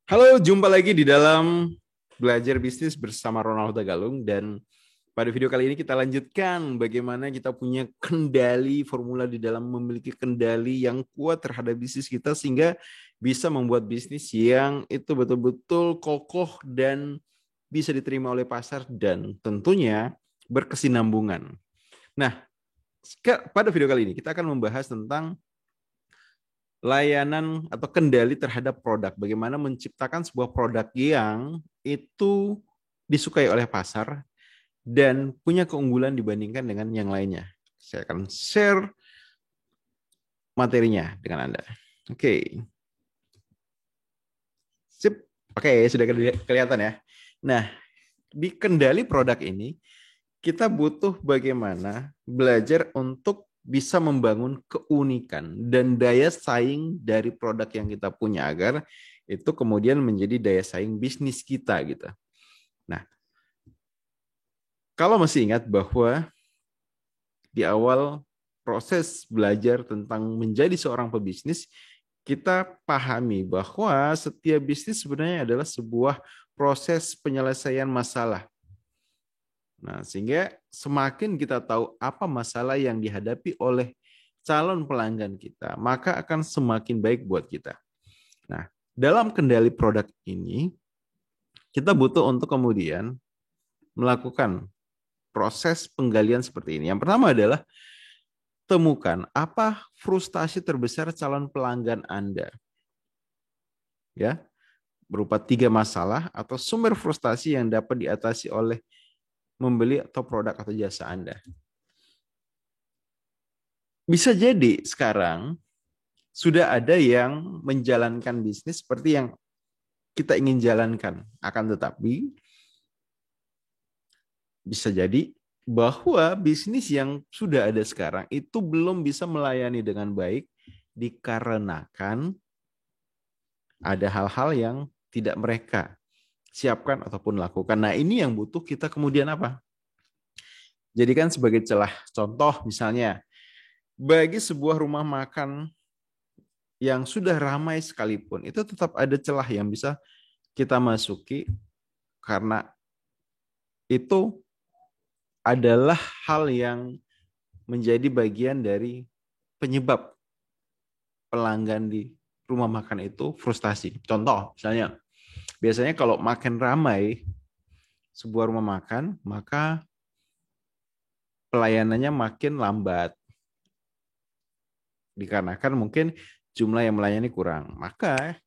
Halo, jumpa lagi di dalam Belajar Bisnis bersama Ronald Tagalung. Dan pada video kali ini kita lanjutkan bagaimana kita punya kendali formula di dalam memiliki kendali yang kuat terhadap bisnis kita sehingga bisa membuat bisnis yang itu betul-betul kokoh dan bisa diterima oleh pasar dan tentunya berkesinambungan. Nah, pada video kali ini kita akan membahas tentang layanan atau kendali terhadap produk. Bagaimana menciptakan sebuah produk yang itu disukai oleh pasar dan punya keunggulan dibandingkan dengan yang lainnya. Saya akan share materinya dengan Anda. Oke. Sip. Oke, sudah kelihatan ya. Nah, di kendali produk ini kita butuh bagaimana belajar untuk bisa membangun keunikan dan daya saing dari produk yang kita punya agar itu kemudian menjadi daya saing bisnis kita gitu. Nah, kalau masih ingat bahwa di awal proses belajar tentang menjadi seorang pebisnis, kita pahami bahwa setiap bisnis sebenarnya adalah sebuah proses penyelesaian masalah. Nah, sehingga semakin kita tahu apa masalah yang dihadapi oleh calon pelanggan kita, maka akan semakin baik buat kita. Nah, dalam kendali produk ini, kita butuh untuk kemudian melakukan proses penggalian seperti ini. Yang pertama adalah temukan apa frustasi terbesar calon pelanggan Anda. Ya, berupa 3 masalah atau sumber frustasi yang dapat diatasi oleh membeli atau produk atau jasa Anda. Bisa jadi sekarang sudah ada yang menjalankan bisnis seperti yang kita ingin jalankan. Akan tetapi bisa jadi bahwa bisnis yang sudah ada sekarang itu belum bisa melayani dengan baik dikarenakan ada hal-hal yang tidak mereka siapkan ataupun lakukan. Nah, ini yang butuh kita kemudian apa? Jadikan sebagai celah. Contoh misalnya, bagi sebuah rumah makan yang sudah ramai sekalipun, itu tetap ada celah yang bisa kita masuki karena itu adalah hal yang menjadi bagian dari penyebab pelanggan di rumah makan itu frustasi. Contoh, misalnya, biasanya kalau makin ramai sebuah rumah makan, maka pelayanannya makin lambat. Dikarenakan mungkin jumlah yang melayani kurang. Maka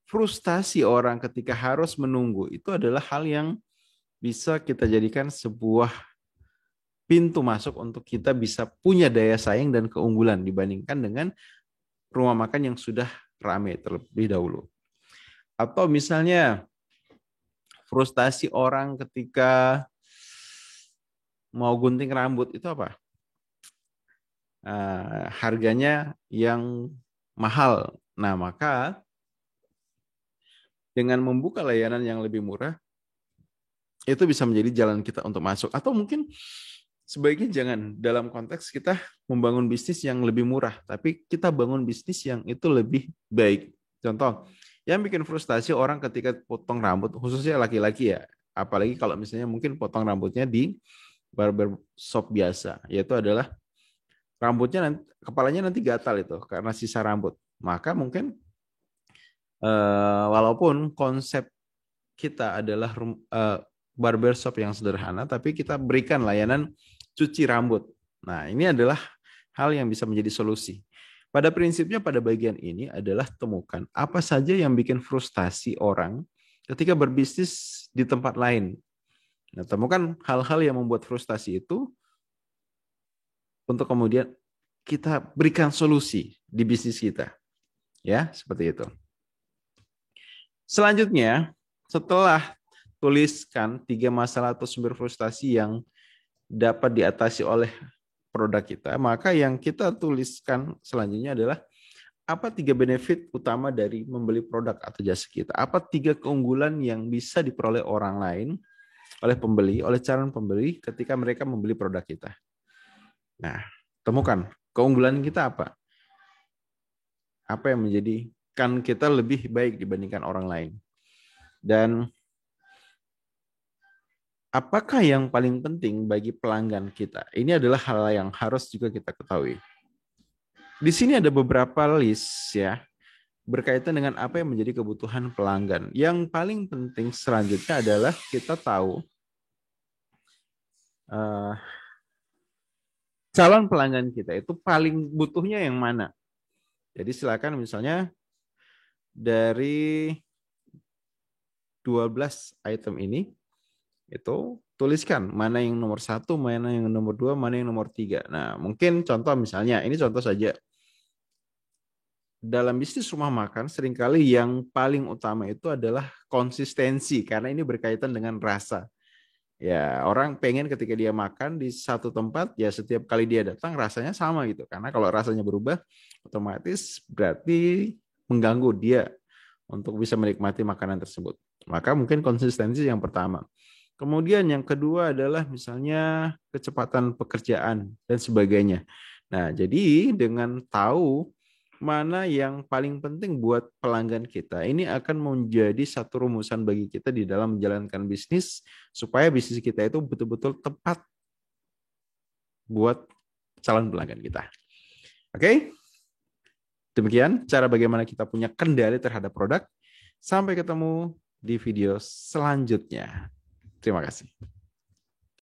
frustasi orang ketika harus menunggu itu adalah hal yang bisa kita jadikan sebuah pintu masuk untuk kita bisa punya daya saing dan keunggulan dibandingkan dengan rumah makan yang sudah ramai terlebih dahulu. Atau misalnya frustasi orang ketika mau gunting rambut itu apa? Harganya yang mahal. Nah, maka dengan membuka layanan yang lebih murah, itu bisa menjadi jalan kita untuk masuk. Atau mungkin sebaiknya jangan dalam konteks kita membangun bisnis yang lebih murah, tapi kita bangun bisnis yang itu lebih baik. Contoh, yang bikin frustasi orang ketika potong rambut, khususnya laki-laki ya, apalagi kalau misalnya mungkin potong rambutnya di barber shop biasa, yaitu adalah rambutnya nanti, kepalanya nanti gatal itu karena sisa rambut. Maka mungkin walaupun konsep kita adalah barbershop yang sederhana, tapi kita berikan layanan cuci rambut. Nah, ini adalah hal yang bisa menjadi solusi. Pada prinsipnya pada bagian ini adalah temukan apa saja yang bikin frustasi orang ketika berbisnis di tempat lain. Nah, temukan hal-hal yang membuat frustasi itu untuk kemudian kita berikan solusi di bisnis kita. Ya, seperti itu. Selanjutnya, setelah tuliskan 3 masalah atau sumber frustasi yang dapat diatasi oleh produk kita, maka yang kita tuliskan selanjutnya adalah apa 3 benefit utama dari membeli produk atau jasa kita? Apa 3 keunggulan yang bisa diperoleh orang lain, oleh pembeli, oleh calon pembeli ketika mereka membeli produk kita? Nah, temukan keunggulan kita apa? Apa yang menjadi membuatkan kita lebih baik dibandingkan orang lain. Dan apakah yang paling penting bagi pelanggan kita? Ini adalah hal yang harus juga kita ketahui. Di sini ada beberapa list ya, berkaitan dengan apa yang menjadi kebutuhan pelanggan. Yang paling penting selanjutnya adalah kita tahu calon pelanggan kita itu paling butuhnya yang mana. Jadi silakan misalnya dari 12 item ini, itu tuliskan mana yang nomor 1, mana yang nomor 2, mana yang nomor 3. Nah, mungkin contoh misalnya, ini contoh saja. Dalam bisnis rumah makan, seringkali yang paling utama itu adalah konsistensi, karena ini berkaitan dengan rasa. Ya, orang pengen ketika dia makan di satu tempat, ya setiap kali dia datang rasanya sama gitu. Karena kalau rasanya berubah, otomatis berarti mengganggu dia untuk bisa menikmati makanan tersebut. Maka mungkin konsistensi yang pertama. Kemudian yang kedua adalah misalnya kecepatan pekerjaan dan sebagainya. Nah, jadi dengan tahu mana yang paling penting buat pelanggan kita, ini akan menjadi satu rumusan bagi kita di dalam menjalankan bisnis supaya bisnis kita itu betul-betul tepat buat calon pelanggan kita. Oke? Demikian cara bagaimana kita punya kendali terhadap produk. Sampai ketemu di video selanjutnya. Terima kasih.